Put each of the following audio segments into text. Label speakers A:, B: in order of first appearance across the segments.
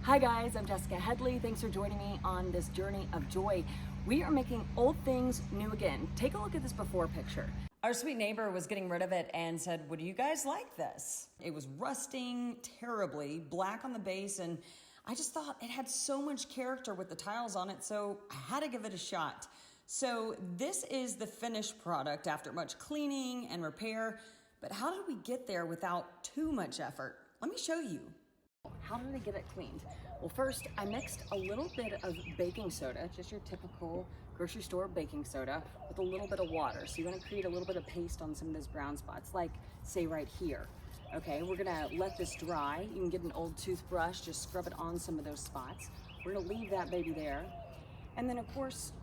A: Hi guys, I'm Jessica Headley. Thanks for joining me on this journey of joy. We are making old things new again. Take a look at this before picture. Our sweet neighbor was getting rid of it and said, would you guys like this? It was rusting terribly, black on the base, and I just thought it had so much character with the tiles on it, so I had to give it a shot. So this is the finished product after much cleaning and repair, but how did we get there without too much effort? Let me show you. How did I get it cleaned? Well, first I mixed a little bit of baking soda, just your typical grocery store baking soda, with a little bit of water. So you want to create a little bit of paste on some of those brown spots, like say right here. Okay, we're gonna let this dry. You can get an old toothbrush, just scrub it on some of those spots. We're gonna leave that baby there. And then of course,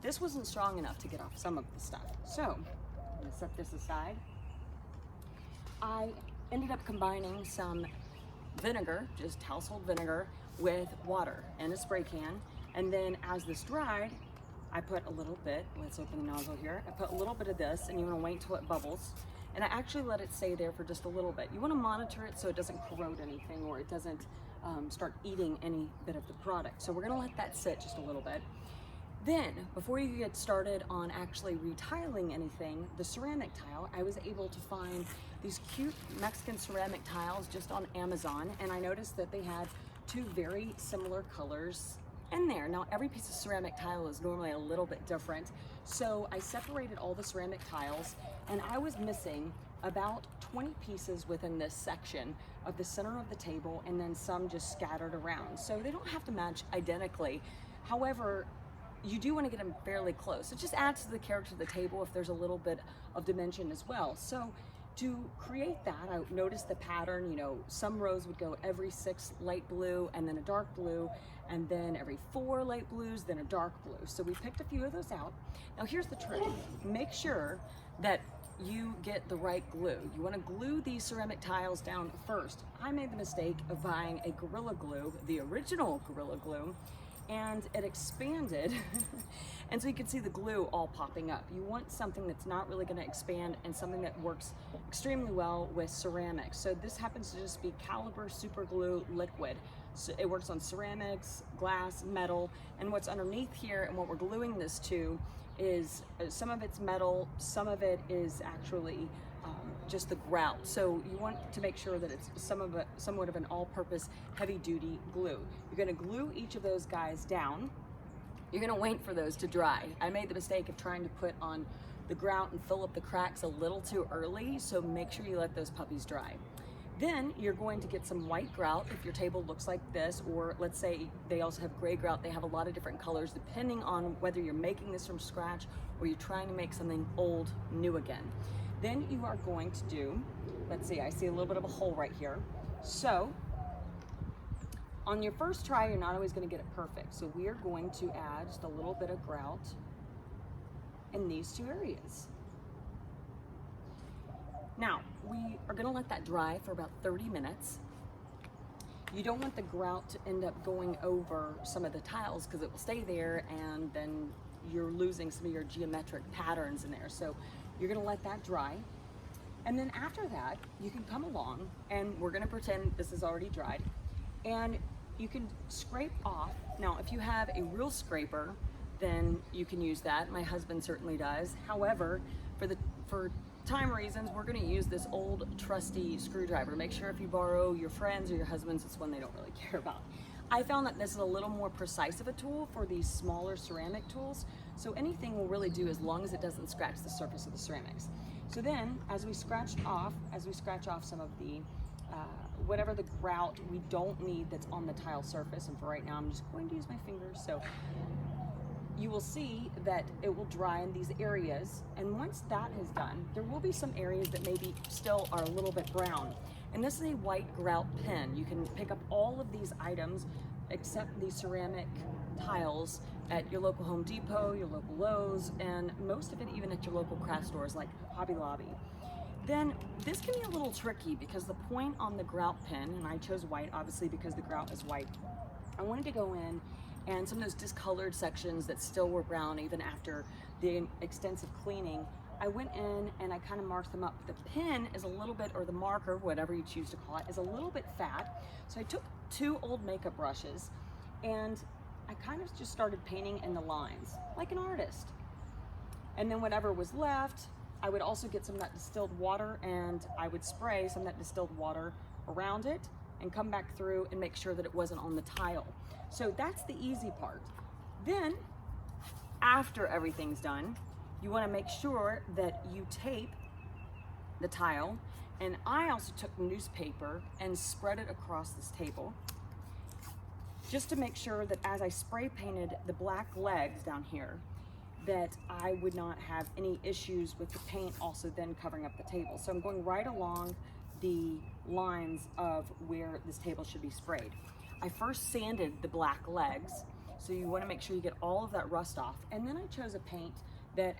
A: this wasn't strong enough to get off some of the stuff. So I'm gonna set this aside. I ended up combining some vinegar, just household vinegar, with water and a spray can. And then as this dried, I put a little bit, let's open the nozzle here. I put a little bit of this, and you wanna wait till it bubbles. And I actually let it stay there for just a little bit. You wanna monitor it so it doesn't corrode anything or it doesn't start eating any bit of the product. So we're gonna let that sit just a little bit. Then, before you get started on actually retiling anything, the ceramic tile, I was able to find these cute Mexican ceramic tiles just on Amazon, and I noticed that they had two very similar colors in there. Now, every piece of ceramic tile is normally a little bit different, so I separated all the ceramic tiles, and I was missing about 20 pieces within this section of the center of the table, and then some just scattered around. So they don't have to match identically. However, you do want to get them fairly close. It just adds to the character of the table if there's a little bit of dimension as well. So to create that, I noticed the pattern, some rows would go every 6 light blue and then a dark blue, and then every 4 light blues, then a dark blue. So we picked a few of those out. Now here's the trick. Make sure that you get the right glue. You want to glue these ceramic tiles down first. I made the mistake of buying a Gorilla Glue, the original Gorilla Glue, and it expanded and so you can see the glue all popping up. You want something that's not really going to expand and something that works extremely well with ceramics. So this happens to just be Caliber Super Glue Liquid. So it works on ceramics, glass, metal, and what's underneath here and what we're gluing this to is some of it's metal, some of it is actually just the grout. So you want to make sure that it's somewhat of an all-purpose heavy-duty glue. You're going to glue each of those guys down. You're going to wait for those to dry. I made the mistake of trying to put on the grout and fill up the cracks a little too early, so make sure you let those puppies dry. Then you're going to get some white grout if your table looks like this, or let's say they also have gray grout. They have a lot of different colors depending on whether you're making this from scratch or you're trying to make something old new again. Then you are going to do, let's see, I see a little bit of a hole right here. So on your first try, you're not always going to get it perfect. So we are going to add just a little bit of grout in these two areas. Now, we are going to let that dry for about 30 minutes. You don't want the grout to end up going over some of the tiles because it will stay there and then you're losing some of your geometric patterns in there. So you're going to let that dry. And then after that, you can come along and we're going to pretend this is already dried. And you can scrape off. Now, if you have a real scraper, then you can use that. My husband certainly does. However, for time reasons, we're going to use this old trusty screwdriver. Make sure if you borrow your friends or your husband's, it's one they don't really care about. I found that this is a little more precise of a tool for these smaller ceramic tools. So anything will really do as long as it doesn't scratch the surface of the ceramics. So then, as we scratch off some of the whatever the grout we don't need that's on the tile surface, and for right now I'm just going to use my fingers, so you will see that it will dry in these areas, and once that is done, there will be some areas that maybe still are a little bit brown. And this is a white grout pen. You can pick up all of these items except these ceramic tiles at your local Home Depot, your local Lowe's, and most of it even at your local craft stores like Hobby Lobby. Then this can be a little tricky because the point on the grout pen, and I chose white obviously because the grout is white, I wanted to go in and some of those discolored sections that still were brown even after the extensive cleaning, I went in and I kind of marked them up. The pen is a little bit, or the marker, whatever you choose to call it, is a little bit fat. So I took 2 old makeup brushes and I kind of just started painting in the lines like an artist. And then whatever was left, I would also get some of that distilled water and I would spray some of that distilled water around it and come back through and make sure that it wasn't on the tile. So that's the easy part. Then, after everything's done, you want to make sure that you tape the tile. And I also took newspaper and spread it across this table, just to make sure that as I spray painted the black legs down here, that I would not have any issues with the paint also then covering up the table. So I'm going right along the lines of where this table should be sprayed. I first sanded the black legs, so you want to make sure you get all of that rust off. And then I chose a paint that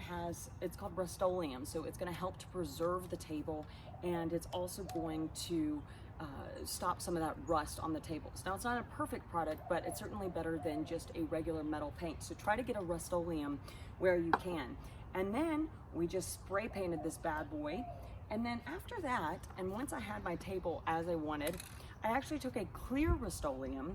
A: it's called Rustoleum, so it's going to help to preserve the table, and it's also going to stop some of that rust on the tables. Now, it's not a perfect product, but it's certainly better than just a regular metal paint. So try to get a Rustoleum where you can. And then we just spray painted this bad boy. And then after that, and once I had my table as I wanted, I actually took a clear Rustoleum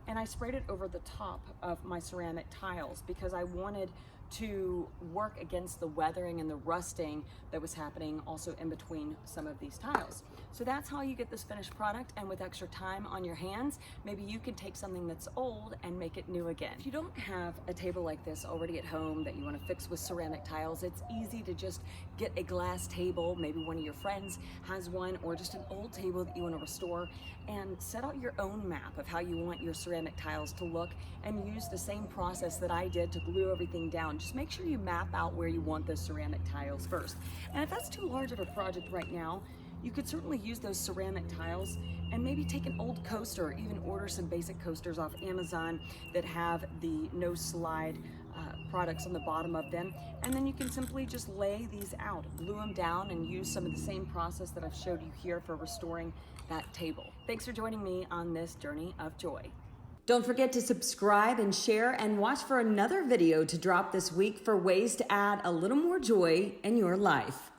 A: and I sprayed it over the top of my ceramic tiles because I wanted to work against the weathering and the rusting that was happening also in between some of these tiles. So that's how you get this finished product, and with extra time on your hands, maybe you can take something that's old and make it new again. If you don't have a table like this already at home that you want to fix with ceramic tiles, it's easy to just get a glass table, maybe one of your friends has one, or just an old table that you want to restore, and set out your own map of how you want your ceramic tiles to look, and use the same process that I did to glue everything down. Just make sure you map out where you want those ceramic tiles first. And if that's too large of a project right now, you could certainly use those ceramic tiles and maybe take an old coaster, or even order some basic coasters off Amazon that have the no slide products on the bottom of them, and then you can simply just lay these out, glue them down, and use some of the same process that I've showed you here for restoring that table. Thanks for joining me on this journey of joy. Don't forget to subscribe and share, and watch for another video to drop this week for ways to add a little more joy in your life.